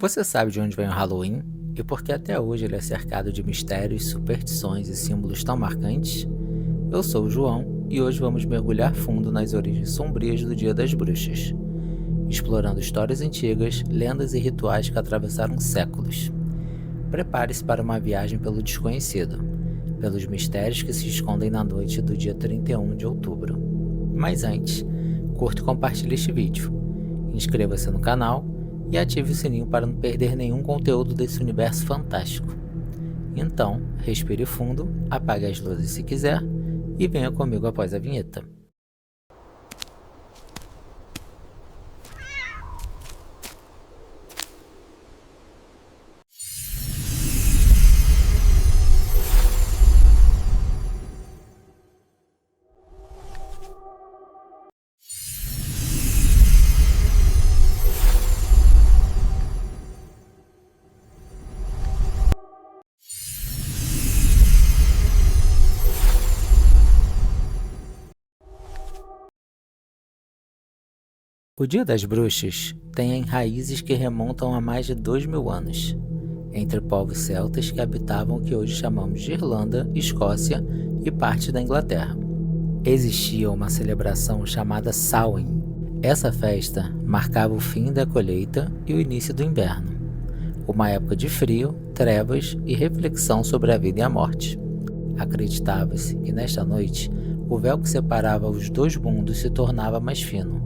Você sabe de onde vem o Halloween? E por que até hoje ele é cercado de mistérios, superstições e símbolos tão marcantes? Eu sou o João e hoje vamos mergulhar fundo nas origens sombrias do Dia das Bruxas, explorando histórias antigas, lendas e rituais que atravessaram séculos. Prepare-se para uma viagem pelo desconhecido, pelos mistérios que se escondem na noite do dia 31 de outubro. Mas antes, curta e compartilhe este vídeo. Inscreva-se no canal e ative o sininho para não perder nenhum conteúdo desse universo fantástico. Então, respire fundo, apague as luzes se quiser e venha comigo após a vinheta. O Dia das Bruxas tem raízes que remontam a mais de 2000 anos, entre povos celtas que habitavam o que hoje chamamos de Irlanda, Escócia e parte da Inglaterra. Existia uma celebração chamada Samhain. Essa festa marcava o fim da colheita e o início do inverno, uma época de frio, trevas e reflexão sobre a vida e a morte. Acreditava-se que nesta noite, o véu que separava os dois mundos se tornava mais fino,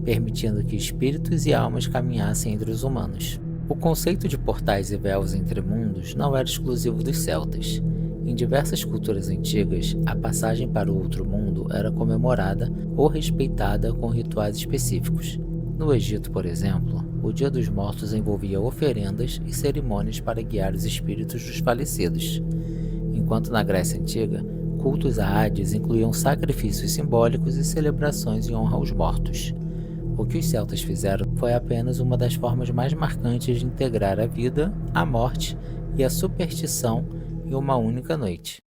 permitindo que espíritos e almas caminhassem entre os humanos. O conceito de portais e véus entre mundos não era exclusivo dos celtas. Em diversas culturas antigas, a passagem para o outro mundo era comemorada ou respeitada com rituais específicos. No Egito, por exemplo, o Dia dos Mortos envolvia oferendas e cerimônias para guiar os espíritos dos falecidos, enquanto na Grécia Antiga, cultos a Hades incluíam sacrifícios simbólicos e celebrações em honra aos mortos. O que os celtas fizeram foi apenas uma das formas mais marcantes de integrar a vida, a morte e a superstição em uma única noite.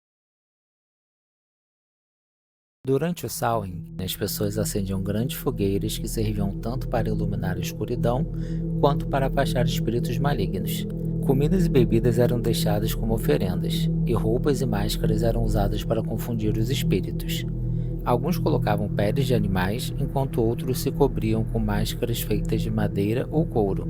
Durante o Samhain, as pessoas acendiam grandes fogueiras que serviam tanto para iluminar a escuridão quanto para afastar espíritos malignos. Comidas e bebidas eram deixadas como oferendas, e roupas e máscaras eram usadas para confundir os espíritos. Alguns colocavam peles de animais, enquanto outros se cobriam com máscaras feitas de madeira ou couro.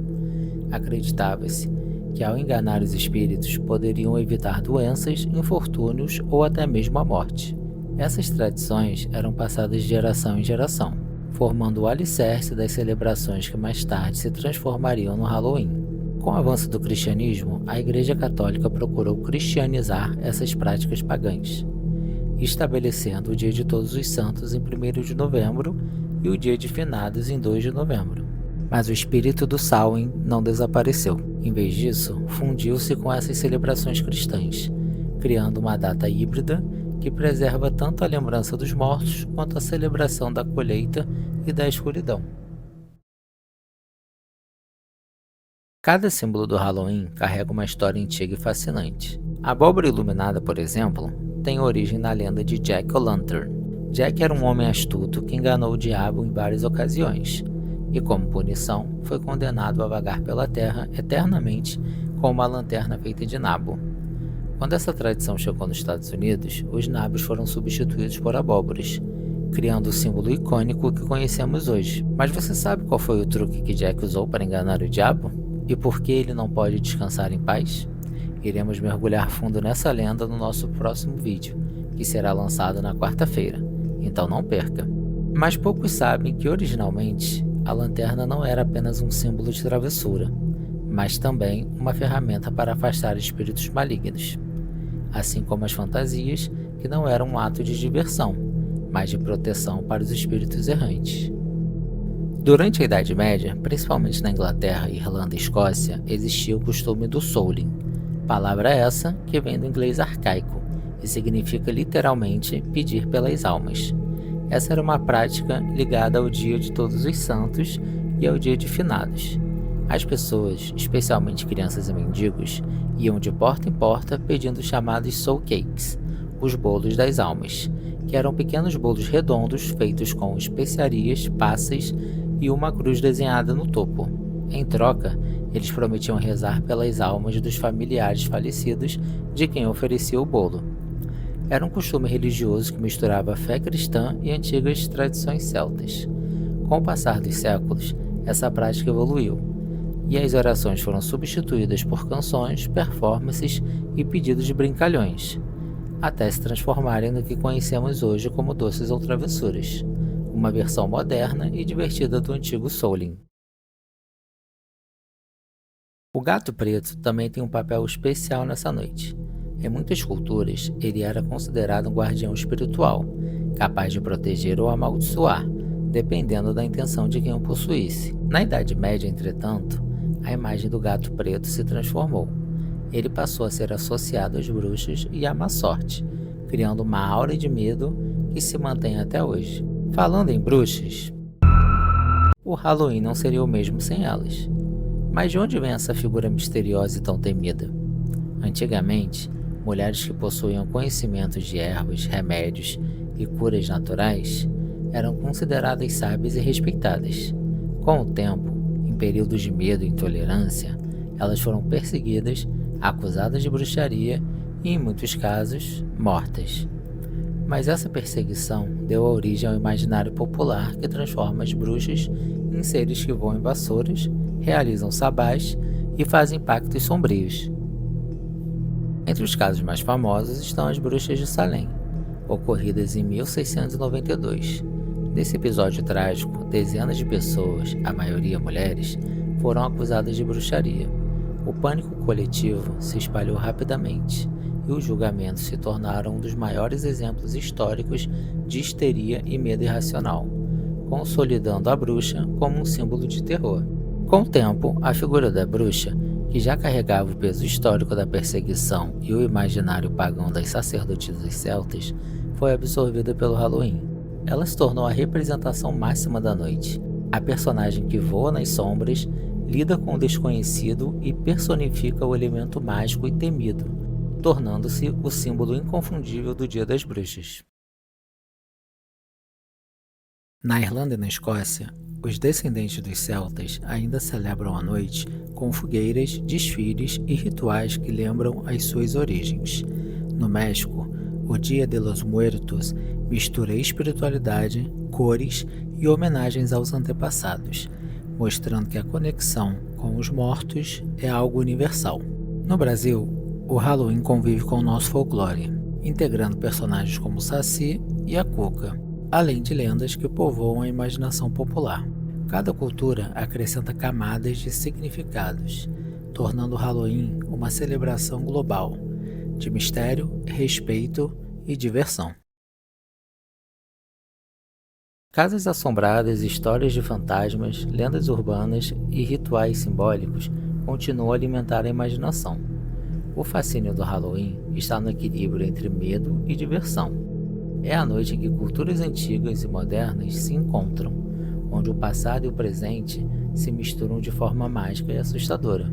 Acreditava-se que, ao enganar os espíritos, poderiam evitar doenças, infortúnios ou até mesmo a morte. Essas tradições eram passadas de geração em geração, formando o alicerce das celebrações que mais tarde se transformariam no Halloween. Com o avanço do cristianismo, a Igreja Católica procurou cristianizar essas práticas pagãs, estabelecendo o Dia de Todos os Santos em 1º de novembro e o Dia de Finados em 2 de novembro. Mas o espírito do Samhain não desapareceu. Em vez disso, fundiu-se com essas celebrações cristãs, criando uma data híbrida que preserva tanto a lembrança dos mortos quanto a celebração da colheita e da escuridão. Cada símbolo do Halloween carrega uma história antiga e fascinante. A abóbora iluminada, por exemplo, tem origem na lenda de Jack O'Lantern. Jack era um homem astuto que enganou o diabo em várias ocasiões, e como punição, foi condenado a vagar pela terra eternamente com uma lanterna feita de nabo. Quando essa tradição chegou nos Estados Unidos, os nabos foram substituídos por abóboras, criando o símbolo icônico que conhecemos hoje. Mas você sabe qual foi o truque que Jack usou para enganar o diabo? E por que ele não pode descansar em paz? Iremos mergulhar fundo nessa lenda no nosso próximo vídeo, que será lançado na quarta-feira, então não perca. Mas poucos sabem que originalmente a lanterna não era apenas um símbolo de travessura, mas também uma ferramenta para afastar espíritos malignos, assim como as fantasias, que não eram um ato de diversão, mas de proteção para os espíritos errantes. Durante a Idade Média, principalmente na Inglaterra, Irlanda e Escócia, existia o costume do souling, palavra essa que vem do inglês arcaico e significa literalmente pedir pelas almas. Essa era uma prática ligada ao Dia de Todos os Santos e ao Dia de Finados. As pessoas, especialmente crianças e mendigos, iam de porta em porta pedindo os chamados soul cakes, os bolos das almas, que eram pequenos bolos redondos feitos com especiarias, passas e uma cruz desenhada no topo. Em troca, eles prometiam rezar pelas almas dos familiares falecidos de quem oferecia o bolo. Era um costume religioso que misturava a fé cristã e antigas tradições celtas. Com o passar dos séculos, essa prática evoluiu, e as orações foram substituídas por canções, performances e pedidos de brincalhões, até se transformarem no que conhecemos hoje como doces ou travessuras, uma versão moderna e divertida do antigo Solin. O gato preto também tem um papel especial nessa noite. Em muitas culturas, ele era considerado um guardião espiritual, capaz de proteger ou amaldiçoar, dependendo da intenção de quem o possuísse. Na Idade Média, entretanto, a imagem do gato preto se transformou. Ele passou a ser associado às bruxas e à má sorte, criando uma aura de medo que se mantém até hoje. Falando em bruxas, o Halloween não seria o mesmo sem elas. Mas de onde vem essa figura misteriosa e tão temida? Antigamente, mulheres que possuíam conhecimentos de ervas, remédios e curas naturais eram consideradas sábias e respeitadas. Com o tempo, em períodos de medo e intolerância, elas foram perseguidas, acusadas de bruxaria e, em muitos casos, mortas. Mas essa perseguição deu origem ao imaginário popular que transforma as bruxas em seres que voam em vassouras, realizam sabás e fazem pactos sombrios. Entre os casos mais famosos estão as bruxas de Salem, ocorridas em 1692. Nesse episódio trágico, dezenas de pessoas, a maioria mulheres, foram acusadas de bruxaria. O pânico coletivo se espalhou rapidamente e os julgamentos se tornaram um dos maiores exemplos históricos de histeria e medo irracional, consolidando a bruxa como um símbolo de terror. Com o tempo, a figura da bruxa, que já carregava o peso histórico da perseguição e o imaginário pagão das sacerdotisas celtas, foi absorvida pelo Halloween. Ela se tornou a representação máxima da noite, a personagem que voa nas sombras, lida com o desconhecido e personifica o elemento mágico e temido, tornando-se o símbolo inconfundível do Dia das Bruxas. Na Irlanda e na Escócia, os descendentes dos celtas ainda celebram a noite com fogueiras, desfiles e rituais que lembram as suas origens. No México, o Dia de los Muertos mistura espiritualidade, cores e homenagens aos antepassados, mostrando que a conexão com os mortos é algo universal. No Brasil, o Halloween convive com o nosso folclore, integrando personagens como o Saci e a Cuca, além de lendas que povoam a imaginação popular. Cada cultura acrescenta camadas de significados, tornando o Halloween uma celebração global, de mistério, respeito e diversão. Casas assombradas, histórias de fantasmas, lendas urbanas e rituais simbólicos continuam a alimentar a imaginação. O fascínio do Halloween está no equilíbrio entre medo e diversão. É a noite em que culturas antigas e modernas se encontram, onde o passado e o presente se misturam de forma mágica e assustadora.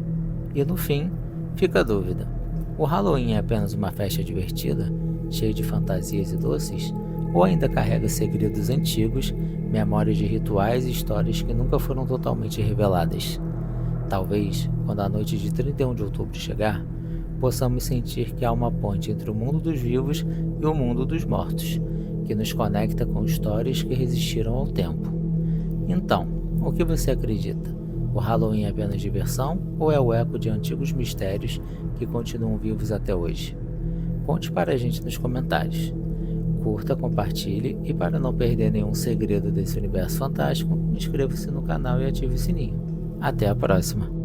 E no fim, fica a dúvida: o Halloween é apenas uma festa divertida, cheia de fantasias e doces? Ou ainda carrega segredos antigos, memórias de rituais e histórias que nunca foram totalmente reveladas? Talvez, quando a noite de 31 de outubro chegar, possamos sentir que há uma ponte entre o mundo dos vivos e o mundo dos mortos, que nos conecta com histórias que resistiram ao tempo. Então, o que você acredita? O Halloween é apenas diversão ou é o eco de antigos mistérios que continuam vivos até hoje? Conte para a gente nos comentários. Curta, compartilhe e, para não perder nenhum segredo desse universo fantástico, inscreva-se no canal e ative o sininho. Até a próxima!